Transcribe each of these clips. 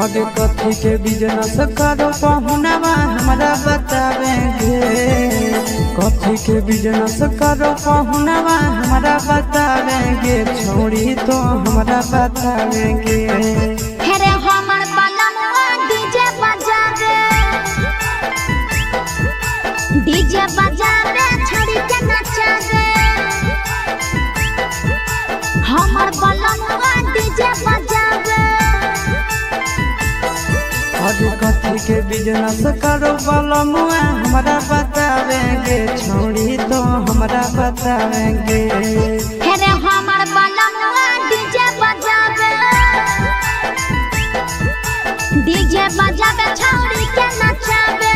आगे कथी के बिजनेस करो पहुनवा हमरा बतावेंगे। कथी के बिजनेस करो पहुनवा हमरा बतावेंगे। छोड़ी तो हमरा बतावेंगे। हेरे हमर बलमवा डीजे बजावे छोड़ी के नचावे। हमर बलमवा डीजे बजावे। आगे कथी के बिजनेस करो बलमुआ हमरा बतावेंगे। छोड़ी तो हमरा बतावेंगे। हेरे हमर बलमवा डीजे बजावे छोड़ी के नचावे।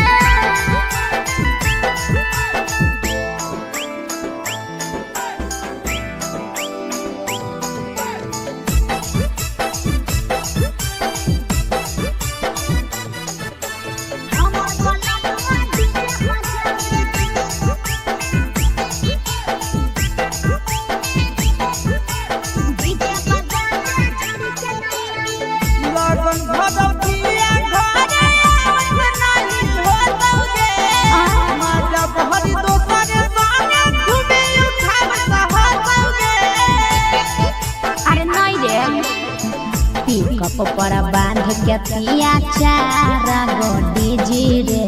पिकअप पर बांध के पिया चारा गोडी जी रे।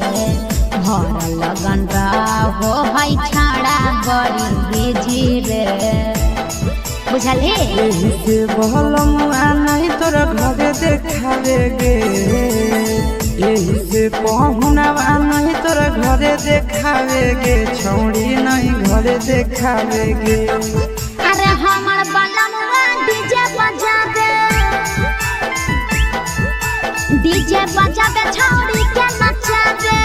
भर लगन रहो है छाड़ा बड़ी बीजी रे। बुझले यही से बलमुआ नहीं तोरा घरे देखावेगे। यही से पहुनवा नहीं तोरा घरे देखावेगे। छोड़ी नहीं घरे देखावेगे। अरे हमर बलमुआ डीजे बजावे छोड़ी के नचावे।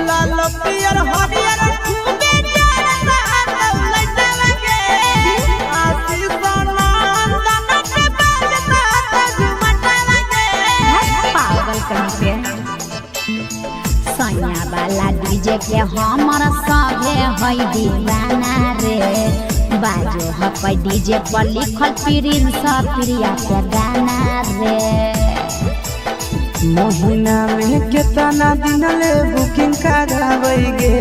लाल पियर हरियर खूबे जरता लइटलगे। आशीष नंदन के बजता झुमटलगे। पागल कहीं के सैया वाला डीजे के हमर सभे है दीवाना रे। बाजो हपै डीजे पर लिखल प्रिंस प्रिया के गाना रे। महीना में कितना दिन ले बुकिंग करावेगे।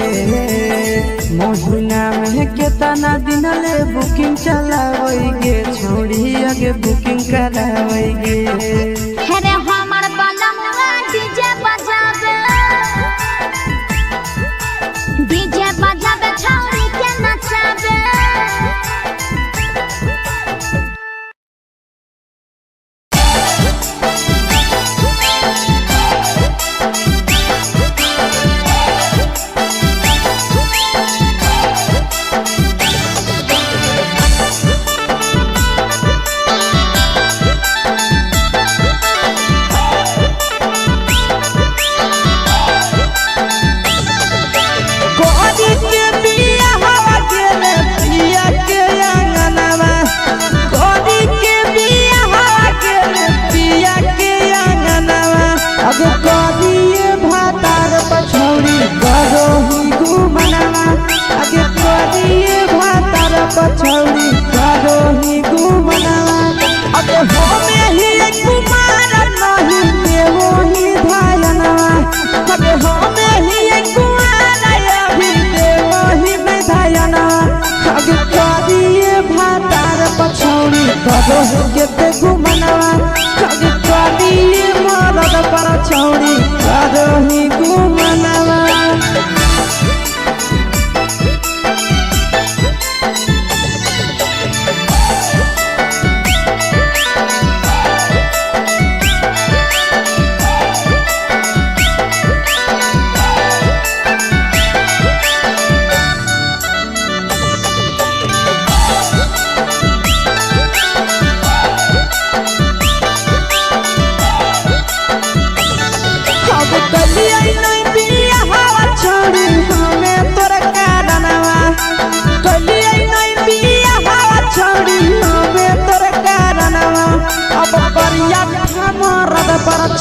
महीना में कितना दिन ले बुकिंग चलावेगे। छोड़ी आगे बुकिंग करावेगे। हेरे हमर बलमवा डीजे बजावे छोड़ी के नचावे।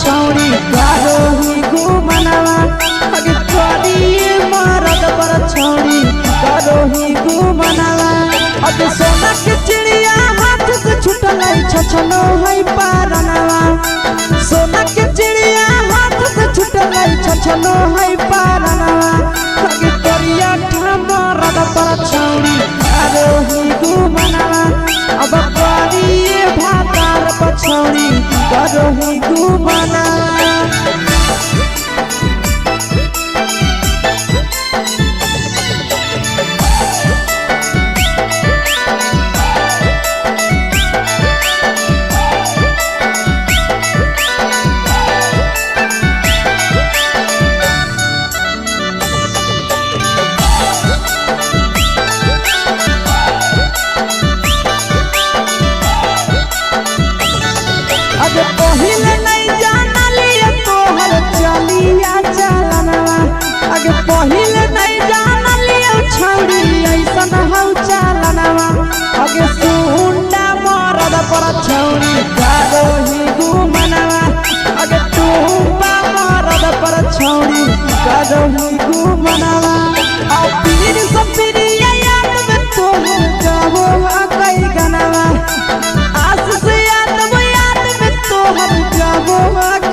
छौड़ी करो ही घुमनवा अगे करिए मरद पर छौड़ी करो ही घुमनवा अगे सोना के चिड़िया हाथ से छूटल छछनो है पारनवा सोना के चिड़िया हाथ से छूटल छछनो है पारनवा अगे करिया मरद पर छौड़ी करो ही घुमनवा अब करिए भातार पर छौड़ी करो ही घुमनवा पहिले नहीं जानलिए तोहर चलिया चलनवा अगे पहिले नहीं जानलिए छौड़ी ऐसन हौ चलनवा अगे सुंडा मरद पर छौड़ी करो ही घुमनवा अगे टूपा मरद पर छौड़ी करो ही घुमनवा आ पीर सब पीरिया याद में तोहर गावो कई गनवा आस से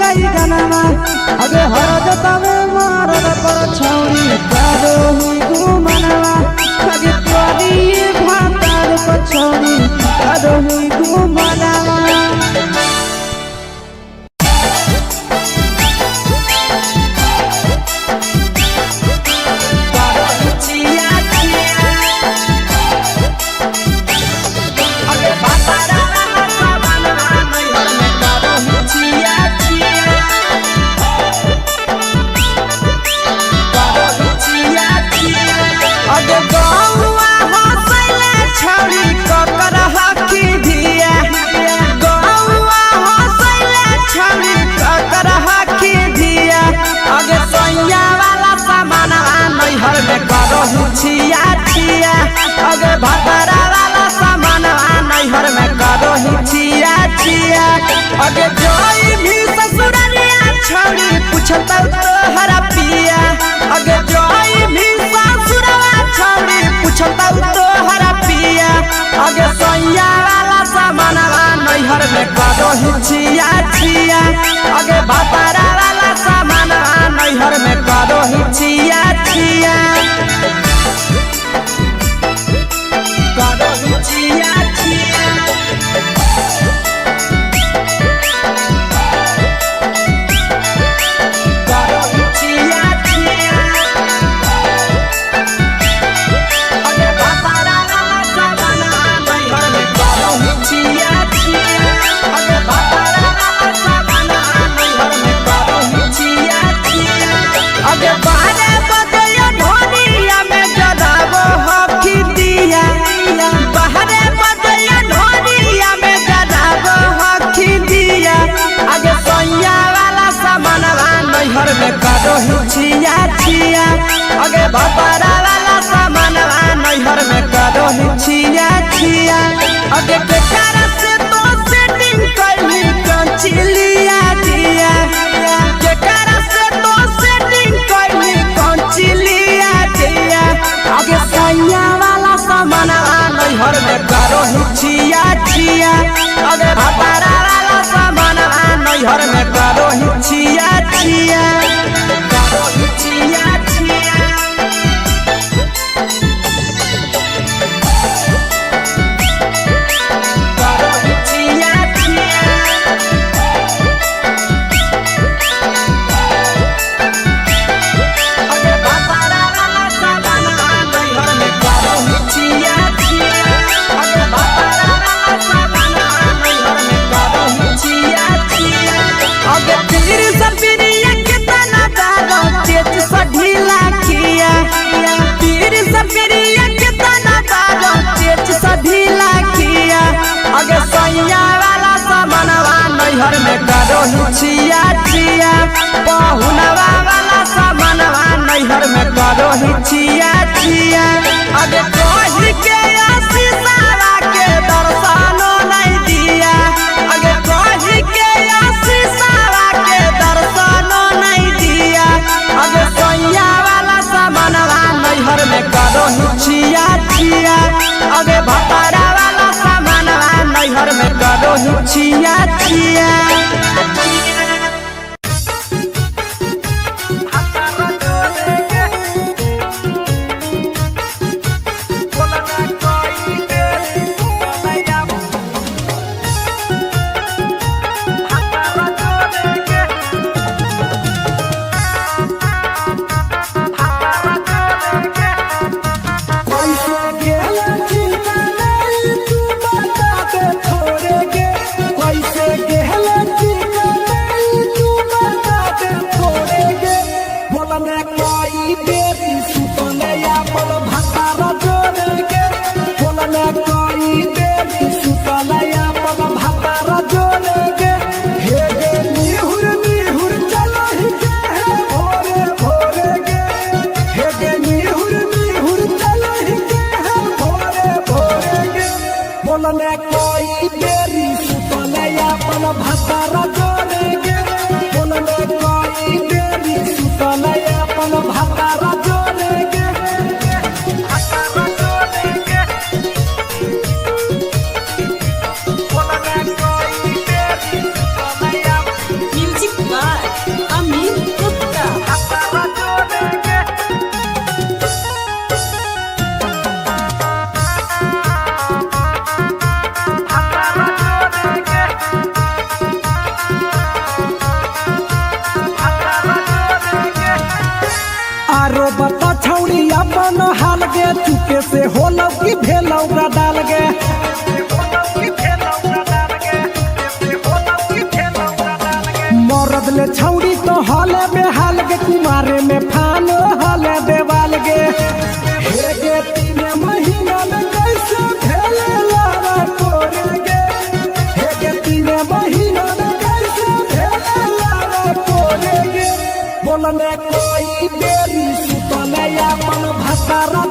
कई गनवा अगे हरजता में मरद पर छौड़ी करो ही घुमनवा अगे करिए भातार पर छौड़ी करो ही घुमनवा छिया छिया अगे भतरा वाला सामान नैहर में करो ही छिया छिया अगे जोई भी ससुरलिया छौड़ी पूछता तोहरा पिया अगे जोई भी ससुरवा छौड़ी पूछता तोहरा पिया अगे सैया वाला सामान नैहर में करो ही छिया छिया अगे भतरा वाला सामान नैहर में करो ही छिया छिया करो ही छिया छिया अगे भतरा वाला सामान नैहर में करो ही छिया छिया अगे केकरा से तो सेटिंग करली कंचिलिया दिया केकरा से तो सेटिंग करली कंचिलिया दिया अगे सैया वाला सामान नैहर में करो ही छिया छिया अगे भतरा वाला सामान नैहर में करो ही छिया छिया छिया छिया। चुके से होलौ की भेलौ डाल गे मरद ले छौड़ी तो हले बेहाल गे कुमारे में फान हले देवाल गे हे गे 3 महीना में कैसे भेले लारा कोरे गे हे गे 3 महीना में कैसे भेले लारा कोरे गे बोलने कोई देरी सुतने अपन भतारा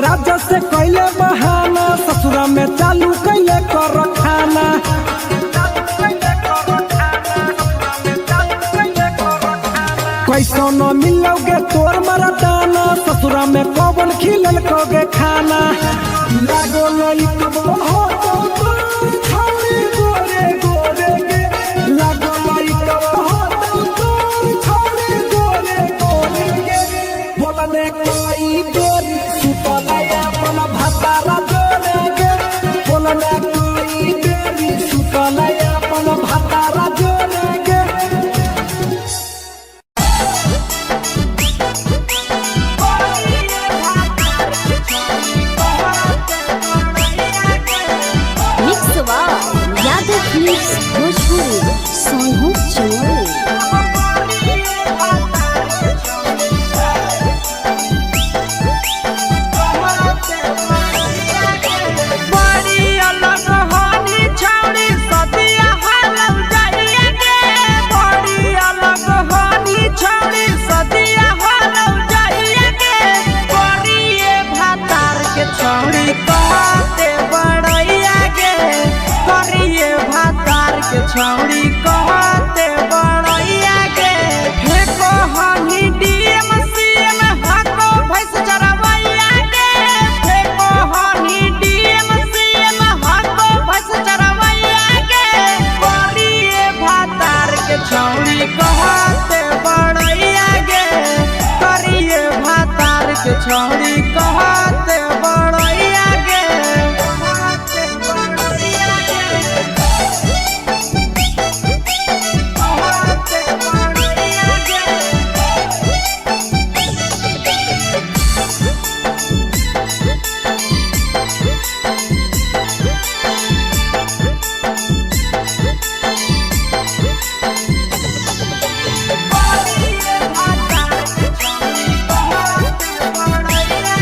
राजा से कैले बहाना ससुरा में चालू कैले कर खाना कैसो न मिलोगे तोर मरदाना ससुरा में कौन खिलल कोगे खाना लागो लई कब हो तो छोड़ी गोरे गोरे गे लागो लई कब हो तो छोड़ी गोरे गोरे गे बोलने कोई गोरी सुतलया अपन भतारा जोरे गे बोलने कोई गोरी सुतलया अपन भतारा जोरे गे छौड़ी कहते बड़ैया गे फेको हनी डीएम सीएम हको भैंस चरवैया गे फेको हनी डीएम सीएम हको भैंस चरवैया गे करिए भातार के छौड़ी कहते बड़ैया गे करिए भातार के छौड़ी कहते बड़ैया गे बड़ैया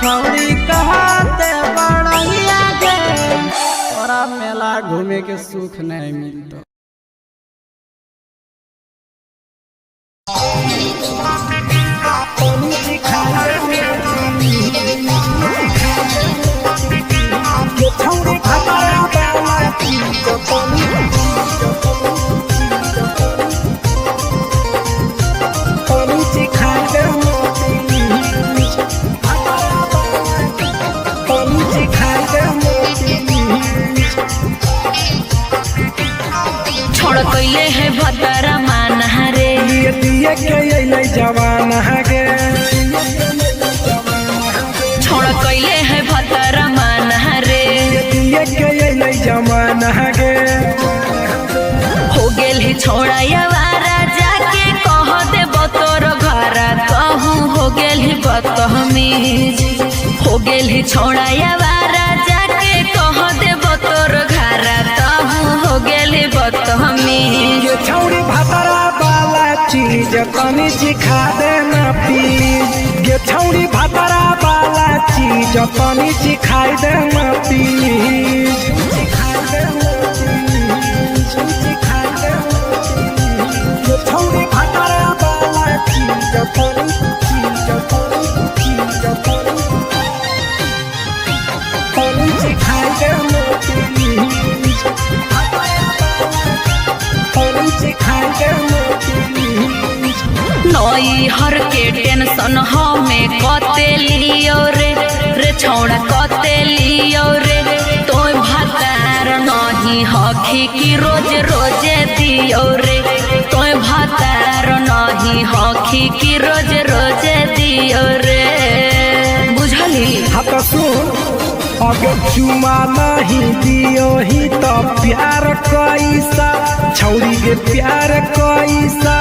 छौड़ी कहते बड़िया गे तोरा मेला घूमे के सुख नहीं मिलता। छोड़ कैले है भतरा मान रे दिए के जवान गे छोड़ कैले है भतरा मान रे दिए के जवान गे हो गेल ही छोड़ा यावारा जाके कह दे बतोर घर कहूँ हो गेल ही बदतमीज हो गेल ही छोड़ा यावारा जाके कह दे बतोर घर कहूँ हो गेल ही बदतमीज। छौड़ी भतरा वाला चीज तनी सिखा देना प्लीज गे छौड़ी भतरा वाला चीज तनी सिखाई देना प्लीज। छौड़ी भतरा वाला चीज तनी सिखाई देना नई हर के टेंशन हमें कते लियो रे छौड़ा कते लियो रे तो भातार नहीं हखी की रोज रोजे दियो रे तो भातार नहीं हखी की रोज रोजे दियो रे बुझली। हाँ सुन अगर चुमा नहीं दियो ही तो प्यार कैसा छौड़ी के प्यार कैसा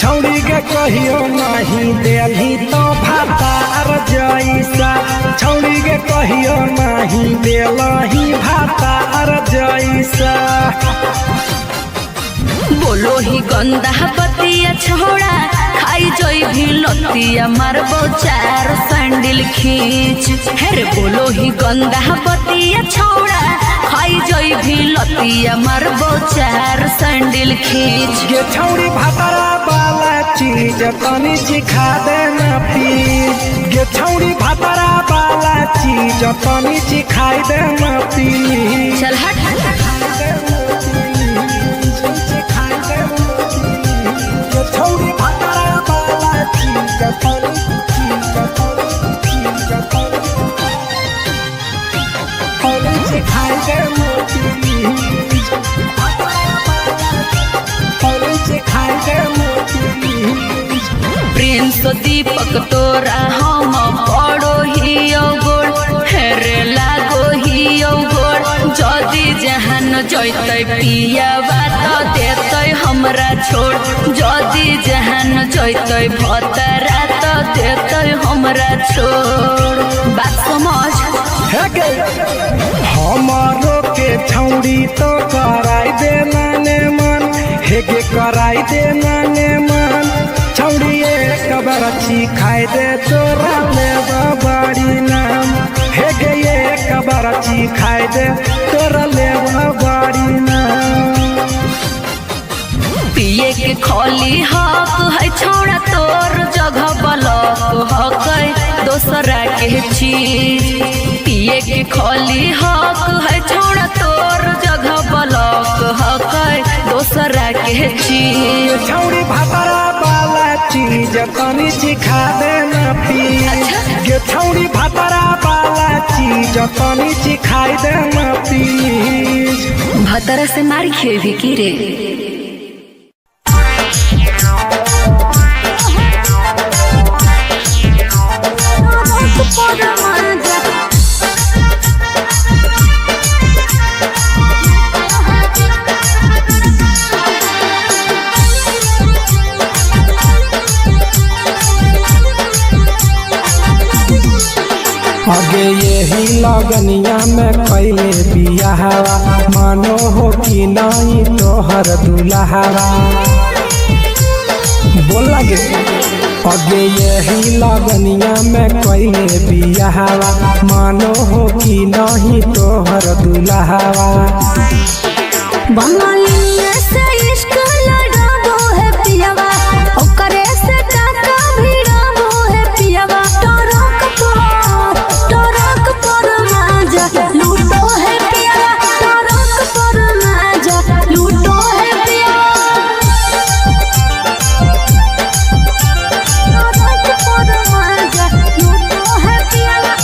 छौड़ी के कहियो नहीं देली तो भातार जैसा छौड़ी के कहियो नहीं देलही भातार जैसा। बोलो ही गंदा पतिया छोड़ा खाई जोई भी लतिया मारबो चार सैंडल खींच हेरे बोलो ही गंदा पतिया छोड़ा खाई जोई भी लतिया मारबो चार सैंडल खींच। ये छौड़ी भतरा वाला चीज तनी सिखा देना प्लीज ये छौड़ी भतरा वाला चीज तनी सिखाई देना प्लीज। चल हट छौड़ी भतरा वाला चीज सिखाई देना प्रिंस दीपक तोरा हम पड़ो ही गोड़ हेरे लागो ही गोड़ जदि जहान जैते पिया बात देते हमरा छोड़ जदि जहान जैते भतरा तो देते हमरा छोड़ बात समझ। हमारो के छौड़ी तो कराई देना ने मन हेगे कराई देना ने मन छौड़ी एक बरछी खाई दे तोरा ले बड़ी नाम हेगे एक बरछी खाई दे तोरा ले बड़ी नाम। पिए के खोली हक है छोड़ा तोर जगह बलक हक दोसरा के चीज पिए के खोली हक है छोड़ा तोर जगह बलक हक दोसरा के चीज। छौड़ी भतरा वाला चीज तनी सिखा देना प्लीज ये छौड़ी भतरा वाला चीज तनी सिखाई देना प्लीज। भतरा से मारी खेवी की रे आगे यही लगनिया में कैले बियाहवा मानो हो कि नहीं तोहर दुल्हावा बोल लगे अगे यही लगनिया में कैले बियाहवा मानो हो कि नहीं तोहर दुल्हावा। बंगाली से इश्क लड़ाबो है पियावा ओकरे से काका भिड़ाबो है पियावा। टरक पर माजा लूटो है पियावा टरक पर माजा लूटो है पियावा टरक पर माजा लूटो है पियावा।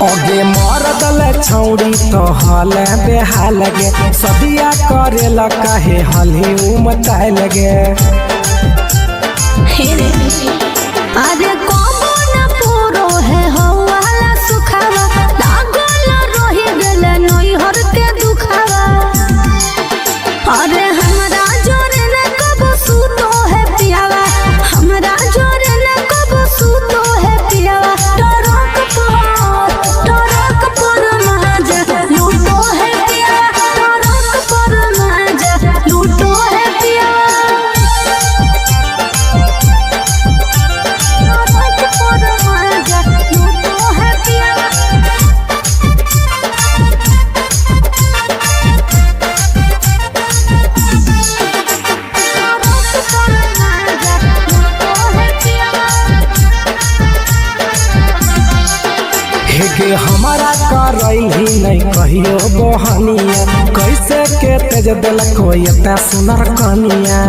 अगे मरदल छौड़ी तो हल बेहाल गे सदिया करे ला काहे हली उमताए लगे। अरे कबो न पूरो है हवाला सुखावा लागल रही गेले नैहर के दुखावा। अरे हमरा जोरे न कबो सूतो है पियावा हमरा जोरे न कबो सूतो है पियावा। टरक पर माजा लूटो है पियावा टरक पर माजा लूटो है पियावा। हेगे हमारा करैली नहीं कहियो बहनिया कैसे के तेज दिल कोई एता सुनर कनिया।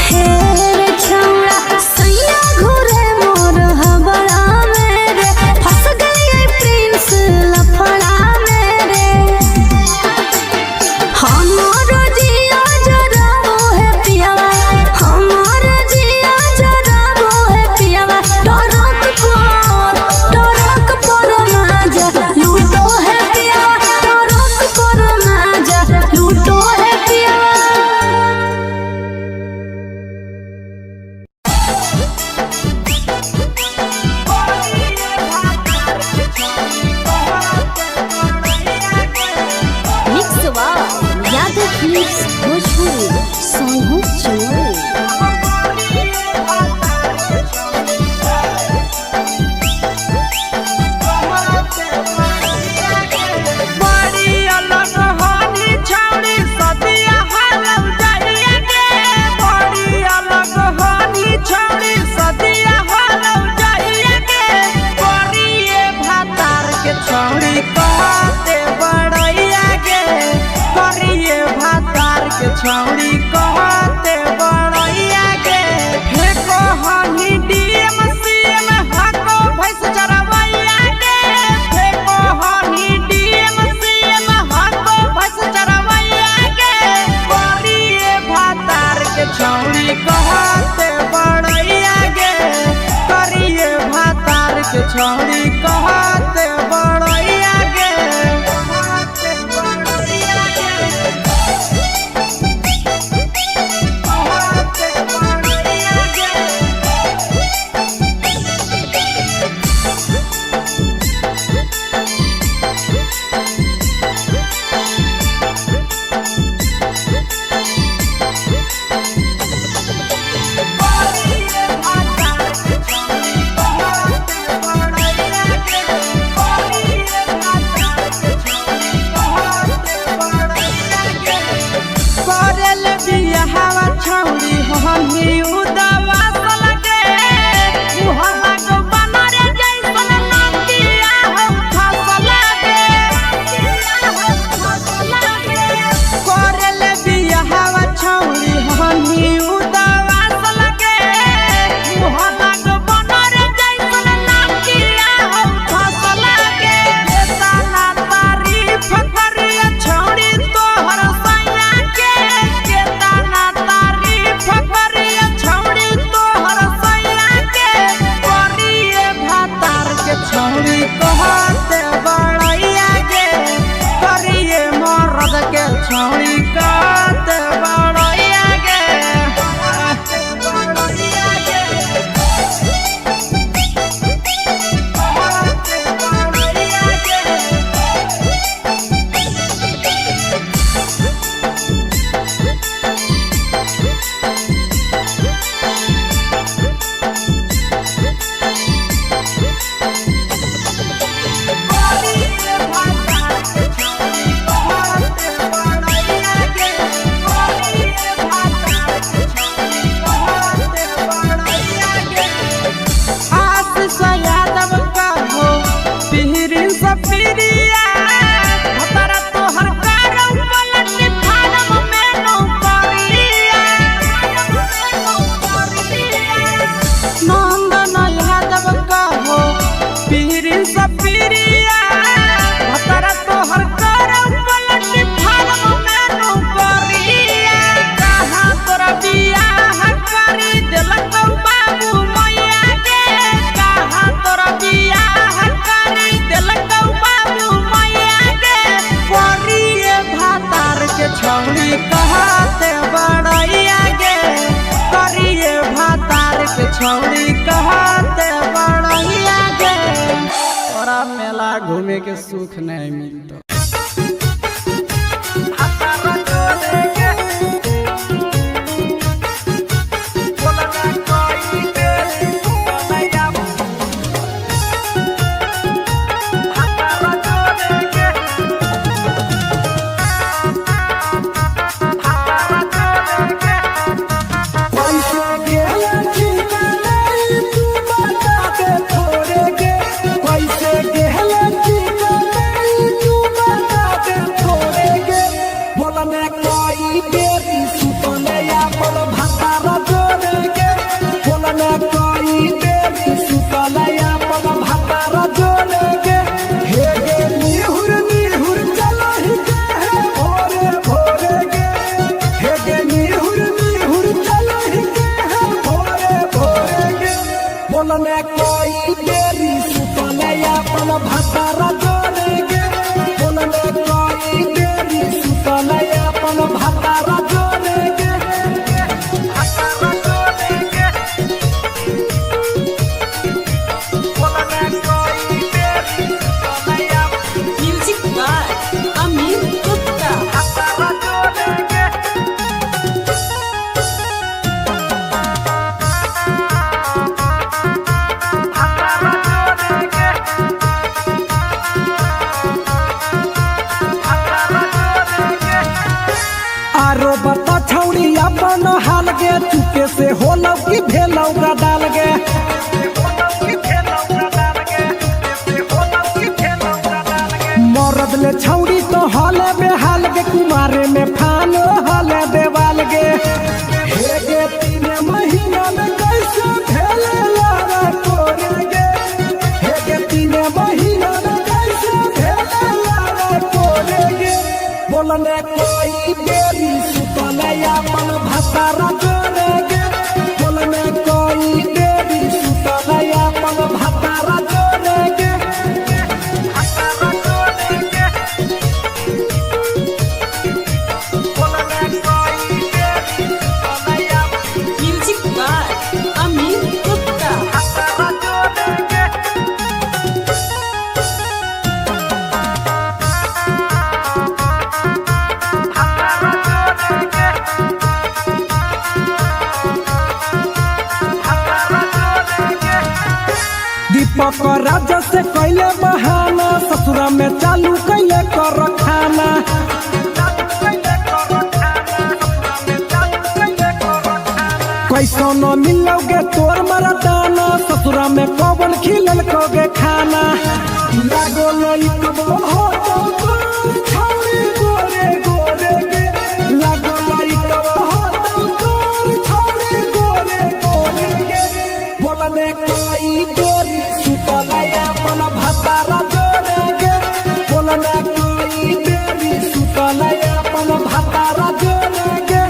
हे रे छौड़ा सैया घुरे मोर हबड़ा मेरे फंस गई प्रिंस लफड़ा मेरे। हमार जिया जराबो है पियावा हमार जिया जराबो है पियावा। टरक पर माजा लूटो है पियावा टरक पर माजा लूटो है पियावा। मिक्सवा यादव फिल्म्स भोजपुरी सोनू चोरी। बड़ी अलग हानी छौड़ी सदिया हालव जाइए गे बड़ी अलग हानी छौड़ी सदिया हालव जाइए गे। करिए भातार के छौड़ी कहते बड़ैया गे करिए भातार के छौड़ी कहते बड़ैया गे। हे कहनी डीएम सीएम हाको भैंस चरवैया गे हे कहनी डीएम सीएम हाको भैंस चरवैया गे। करिए भातार के छौड़ी कहते बड़ैया गे करिए भातार के छौड़ी कहते बड़ैया गे कहते बड़ैया गे कहते बड़ैया गे। करिए भातार के छौड़ी कहते बड़ैया घूमे के सुख नहीं मिलता। अपन हाल गे चुपे से होलौ की भेलौ डाल गे मरद ले छौड़ी तो हले बेहाल गे कुमारे में फान हले देवाल गे हे गे 3 महीना में कैसे भेले लारा कोरे गे हे गे 3 महीना में कैसे भेले लारा कोरे गे बोलने कोई बेरी सुतले अपन भतारा जोरे गे बोलने कोई बेरी सुतले अपन भतारा जोरे गे दीपक राजा से कैले बहाना ससुरा में चालू कैले कर खाना कैसो न मिलोगे तोर मरदाना ससुरा में कौन खिलल कोगे खाना लागो लई कब हो तो छौरी गोरे गोरे गे लागो लई कब हो तो छौरी गोरे गोरे गे बोलने कोई गोरी सुतलया अपन भतारा जोरे गे बोलने कोई बेरी सुतलया अपन भतारा जोरे गे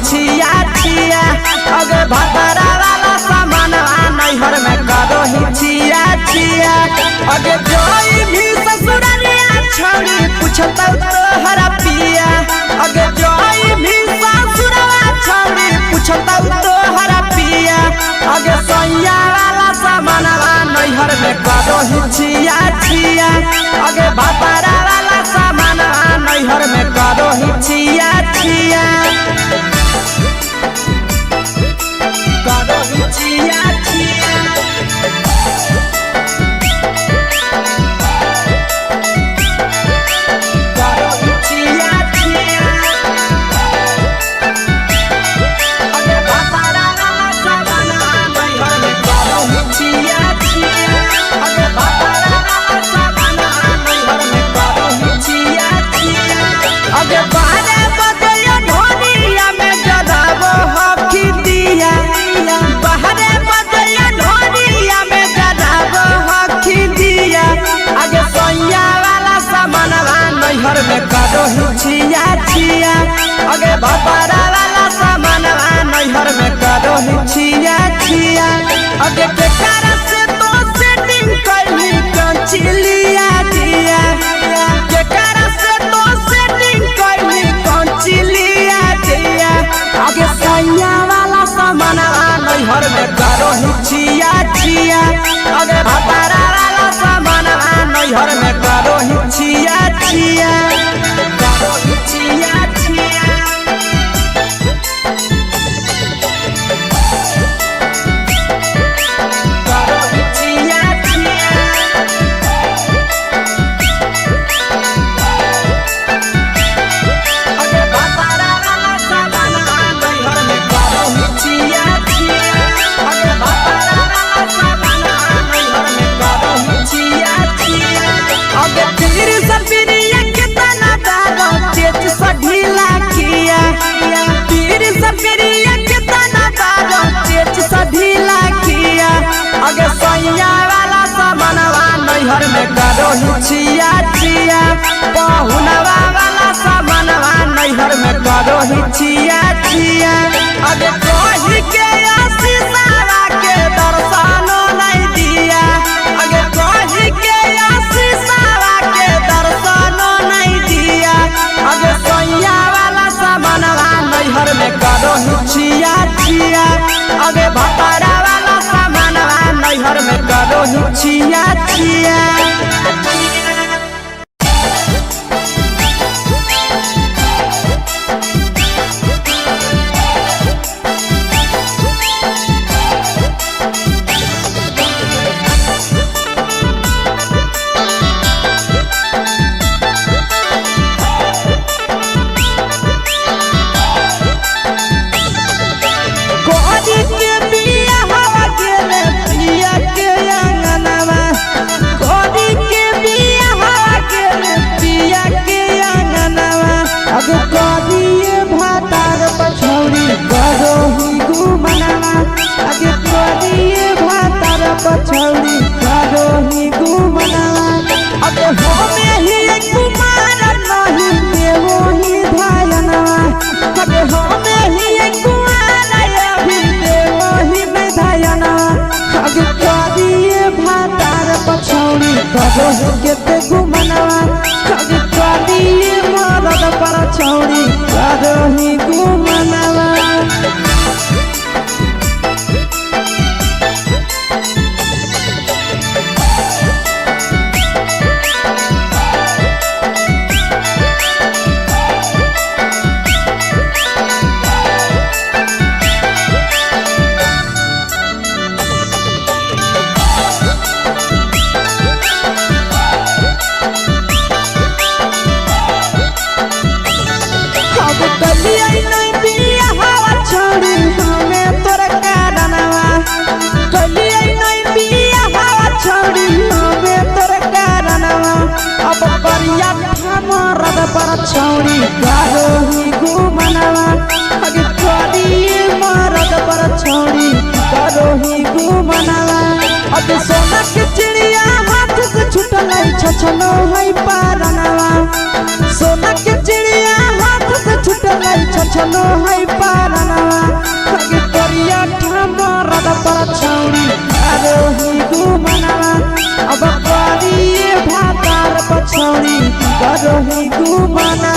छिया छिया अगे भतरा वाला सामान नैहर में करो ही छिया छिया अगे जोई भी ससुरालिया छोड़ी पूछता तोहरा पिया अगे जोई भी ससुरवा छोड़ी पूछता तोहरा पिया अगे सैया वाला सामान नैहर में करो ही छिया छिया अगे भतरा वाला सामान नैहर में करो ही छिया छिया छिया छिया छिया छिया अगे भतरा वाला सामान नैहर में करो ही छिया छिया अगे भतरा वाला सामान नैहर में करो ही छिया में करो छिया छिया अगे भतारा वाला सामानवा नैहर में करो छिया छिया अगे के कारण से तो सेटिंग कैली कंचिलिया दिया के कारण से तो सेटिंग कैली कंचिलिया दिया अगे सैया वाला सामानवा नैहर में करो छिया छिया अगे भतारा वाला सामानवा नैहर में करो छिया छिया करो छिया छिया नैहर में करो छिया छिया पहुनवा वाला सामानवा नैहर में करो छिया छिया अगे कही के आशीषवा के दर्शनो नहीं दिया अगे कही के आशीषवा के दर्शनो नहीं दिया अगे सैया वाला सामानवा नैहर में करो छिया छिया अगे भतारा वाला सामानवा नैहर में करो छिया छिया पछौड़ी करो ही घूमना अब हमें ही कुमार नहीं देवो ही धायना अब हमें ही कुमार अभी देवो ही धायना अब करिए भातार पछौड़ी करो ही केते घूमना अब करिए मरद पर छौड़ी करो ही घूमना छौड़ी करो ही घूमना अगे करिए मरद पर छौड़ी करो ही घूमना अब सोना के चिड़िया हाथ से छूटल छछनो है पारना सोना के चिड़िया हाथ से छूटल छछनो है पारना अगे करिया मरद पर छौड़ी करो ही घूमना अब करिए भातार पछौड़ी करो ही घूमना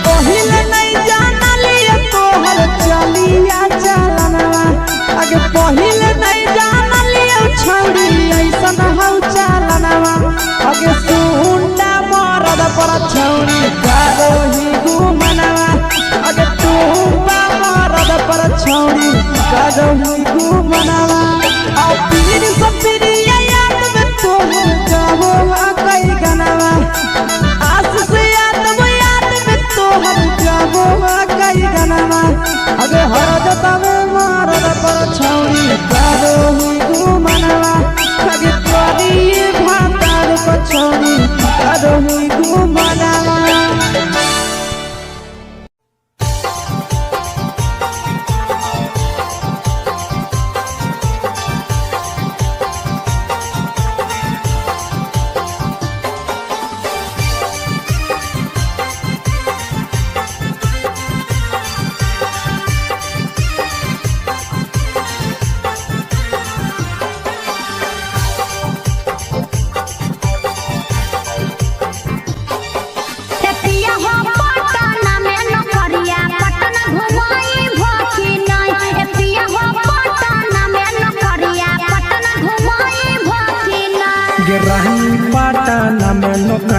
पहिले नहीं जानलिए तोहर चलिया चलना अगे पहिले नहीं जानलिए छौड़ी ऐसन हौ चलना अगे सुंडा मरद पर छौड़ी करो ही घूमना अगे टूबा मरद पर छौड़ी करो ही घूमना और पीर सब पीरिया याद में तोहर कहो कई गनवा आस से याद में तोहर कहो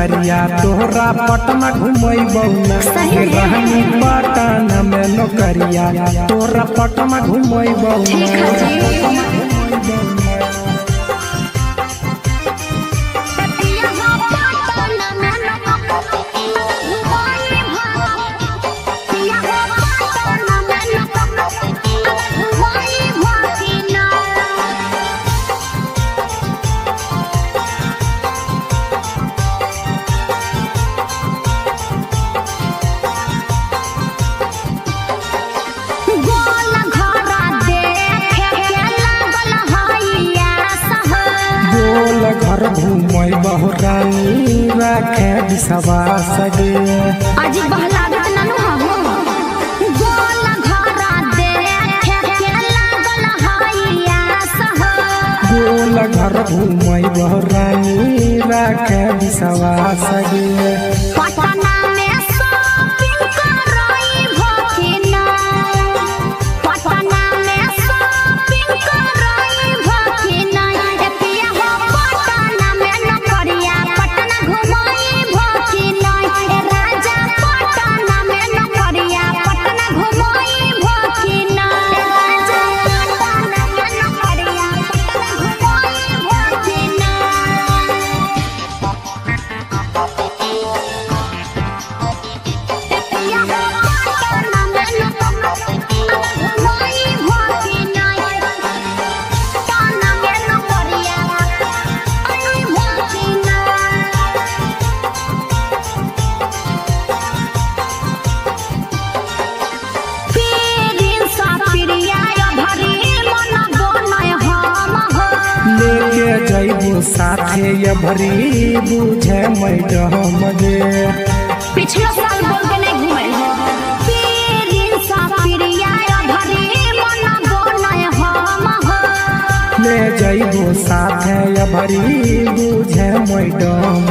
नौकरिया तोहरा पटना घुमैबौ ना सही में। रहनी पटना में नौकरिया तोहरा पटना घुमैबौ ठीक ना है जी। गोल घर घुमैबौ रानी राखे विश्वास गे आज बहलागत ननु हो गोल घरा देखे के लागल हइया सह गोल घर घुमैबौ रानी राखे विश्वास गे पटना में शॉपिंग करई भकिना पटना में शॉपिंग करई भकिना ए पिया हो पटना में नौकरिया पटना घुमई भकिना ए राजा पटना में नौकरिया पटना घुमई भकिना ए राजा पटना में नौकरिया पटना घुमई भकिना लेके जैबो साथे ये भरी बुझे मैडम गे पिछला साल बोल के नहीं घुमल हो पीरिन सा पिरिया भरी मन बोलय हम हो ले जैबो साथे ये भरी बुझे मैडम